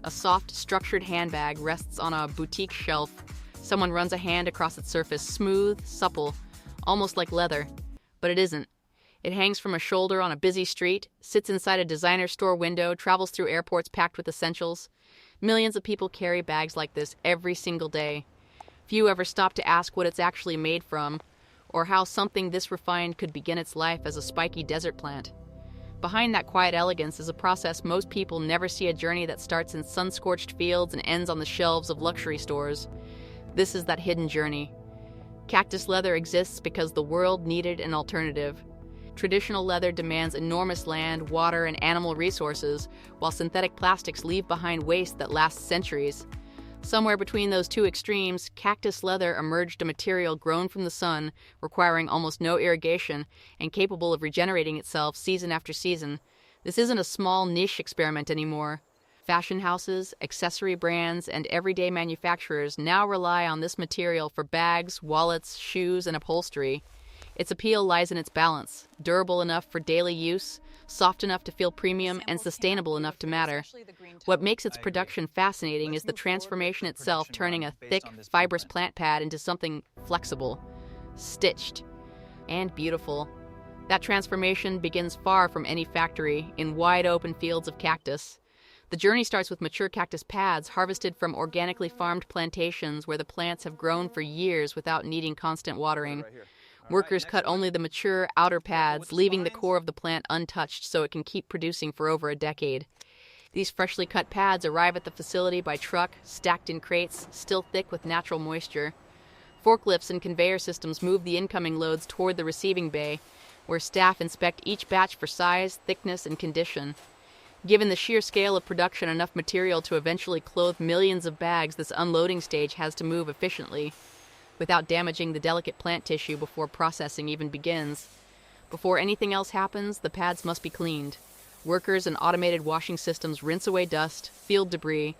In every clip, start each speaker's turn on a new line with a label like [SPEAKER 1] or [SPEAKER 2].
[SPEAKER 1] A soft, structured handbag rests on a boutique shelf. Someone runs a hand across its surface, smooth, supple, almost like leather. But it isn't. It hangs from a shoulder on a busy street, sits inside a designer store window, travels through airports packed with essentials. Millions of people carry bags like this every single day. Few ever stop to ask what it's actually made from, or how something this refined could begin its life as a spiky desert plant. Behind that quiet elegance is a process most people never see, a journey that starts in sun-scorched fields and ends on the shelves of luxury stores. This is that hidden journey. Cactus leather exists because the world needed an alternative. Traditional leather demands enormous land, water, and animal resources, while synthetic plastics leave behind waste that lasts centuries. Somewhere between those two extremes, cactus leather emerged, a material grown from the sun, requiring almost no irrigation, and capable of regenerating itself season after season. This isn't a small niche experiment anymore. Fashion houses, accessory brands, and everyday manufacturers now rely on this material for bags, wallets, shoes, and upholstery. Its appeal lies in its balance: durable enough for daily use, soft enough to feel premium, and sustainable enough to matter. What makes its production fascinating is the transformation itself, turning a thick, fibrous plant pad into something flexible, stitched, and beautiful. That transformation begins far from any factory, in wide open fields of cactus. The journey starts with mature cactus pads harvested from organically farmed plantations where the plants have grown for years without needing constant watering. Workers cut only the mature outer pads, leaving the core of the plant untouched so it can keep producing for over a decade. These freshly cut pads arrive at the facility by truck, stacked in crates, still thick with natural moisture. Forklifts and conveyor systems move the incoming loads toward the receiving bay, where staff inspect each batch for size, thickness, and condition. Given the sheer scale of production, enough material to eventually clothe millions of bags, this unloading stage has to move efficiently, without damaging the delicate plant tissue before processing even begins. Before anything else happens, the pads must be cleaned. Workers and automated washing systems rinse away dust, field debris,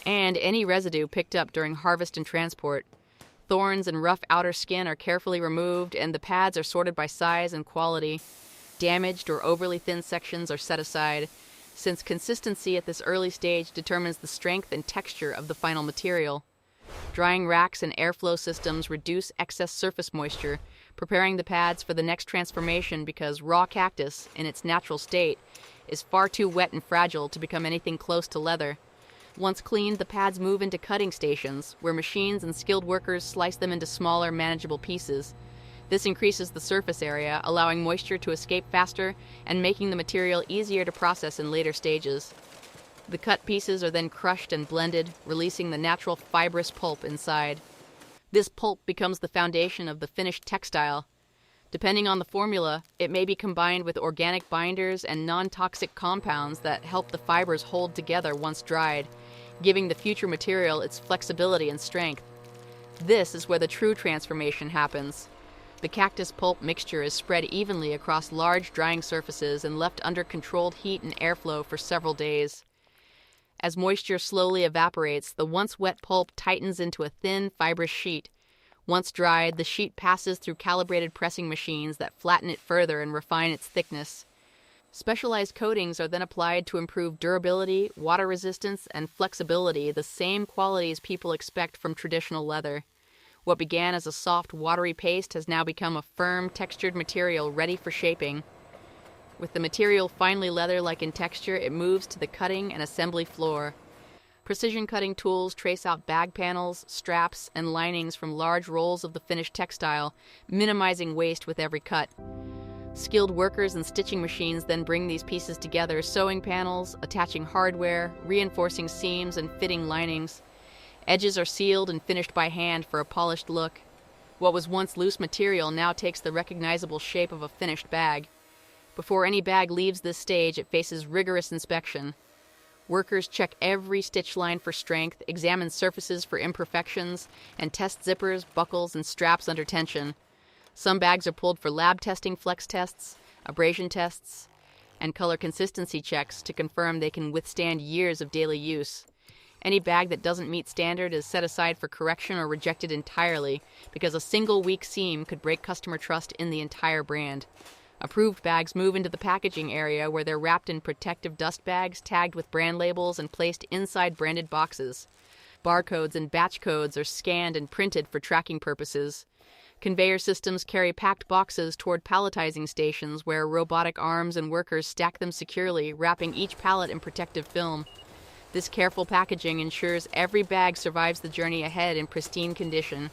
[SPEAKER 1] and any residue picked up during harvest and transport. Thorns and rough outer skin are carefully removed, and the pads are sorted by size and quality. Damaged or overly thin sections are set aside, since consistency at this early stage determines the strength and texture of the final material. Drying racks and airflow systems reduce excess surface moisture, preparing the pads for the next transformation, because raw cactus, in its natural state, is far too wet and fragile to become anything close to leather. Once cleaned, the pads move into cutting stations, where machines and skilled workers slice them into smaller, manageable pieces. This increases the surface area, allowing moisture to escape faster and making the material easier to process in later stages. The cut pieces are then crushed and blended, releasing the natural fibrous pulp inside. This pulp becomes the foundation of the finished textile. Depending on the formula, it may be combined with organic binders and non-toxic compounds that help the fibers hold together once dried, giving the future material its flexibility and strength. This is where the true transformation happens. The cactus pulp mixture is spread evenly across large drying surfaces and left under controlled heat and airflow for several days. As moisture slowly evaporates, the once wet pulp tightens into a thin, fibrous sheet. Once dried, the sheet passes through calibrated pressing machines that flatten it further and refine its thickness. Specialized coatings are then applied to improve durability, water resistance, and flexibility, the same qualities people expect from traditional leather. What began as a soft, watery paste has now become a firm, textured material ready for shaping. With the material finely leather-like in texture, it moves to the cutting and assembly floor. Precision cutting tools trace out bag panels, straps, and linings from large rolls of the finished textile, minimizing waste with every cut. Skilled workers and stitching machines then bring these pieces together, sewing panels, attaching hardware, reinforcing seams, and fitting linings. Edges are sealed and finished by hand for a polished look. What was once loose material now takes the recognizable shape of a finished bag. Before any bag leaves this stage, it faces rigorous inspection. Workers check every stitch line for strength, examine surfaces for imperfections, and test zippers, buckles, and straps under tension. Some bags are pulled for lab testing, flex tests, abrasion tests, and color consistency checks to confirm they can withstand years of daily use. Any bag that doesn't meet standard is set aside for correction or rejected entirely, because a single weak seam could break customer trust in the entire brand. Approved bags move into the packaging area where they're wrapped in protective dust bags tagged with brand labels and placed inside branded boxes. Barcodes and batch codes are scanned and printed for tracking purposes. Conveyor systems carry packed boxes toward palletizing stations where robotic arms and workers stack them securely, wrapping each pallet in protective film. This careful packaging ensures every bag survives the journey ahead in pristine condition.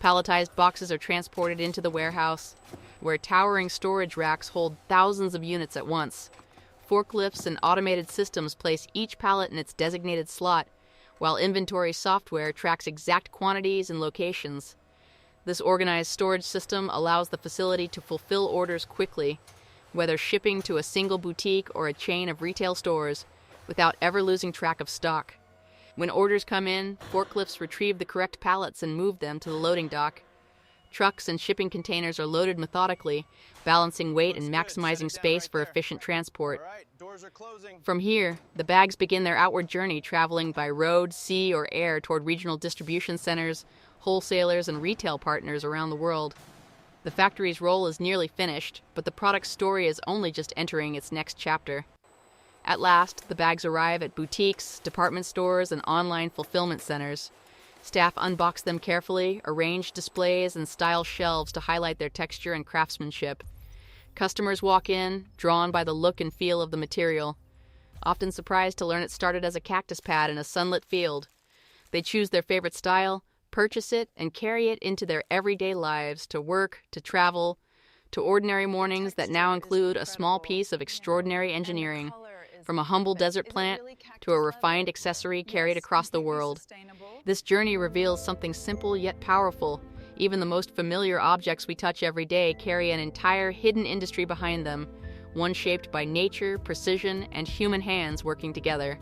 [SPEAKER 1] Palletized boxes are transported into the warehouse, where towering storage racks hold thousands of units at once. Forklifts and automated systems place each pallet in its designated slot, while inventory software tracks exact quantities and locations. This organized storage system allows the facility to fulfill orders quickly, whether shipping to a single boutique or a chain of retail stores, without ever losing track of stock. When orders come in, forklifts retrieve the correct pallets and move them to the loading dock. Trucks and shipping containers are loaded methodically, balancing weight and maximizing space for efficient transport. From here, the bags begin their outward journey, traveling by road, sea, or air toward regional distribution centers, wholesalers, and retail partners around the world. The factory's role is nearly finished, but the product's story is only just entering its next chapter. At last, the bags arrive at boutiques, department stores, and online fulfillment centers. Staff unbox them carefully, arrange displays, and style shelves to highlight their texture and craftsmanship. Customers walk in, drawn by the look and feel of the material, often surprised to learn it started as a cactus pad in a sunlit field. They choose their favorite style, purchase it, and carry it into their everyday lives, to work, to travel, to ordinary mornings that now include a small piece of extraordinary engineering. From a humble desert plant to a refined accessory carried across the world. This journey reveals something simple yet powerful. Even the most familiar objects we touch every day carry an entire hidden industry behind them, one shaped by nature, precision, and human hands working together.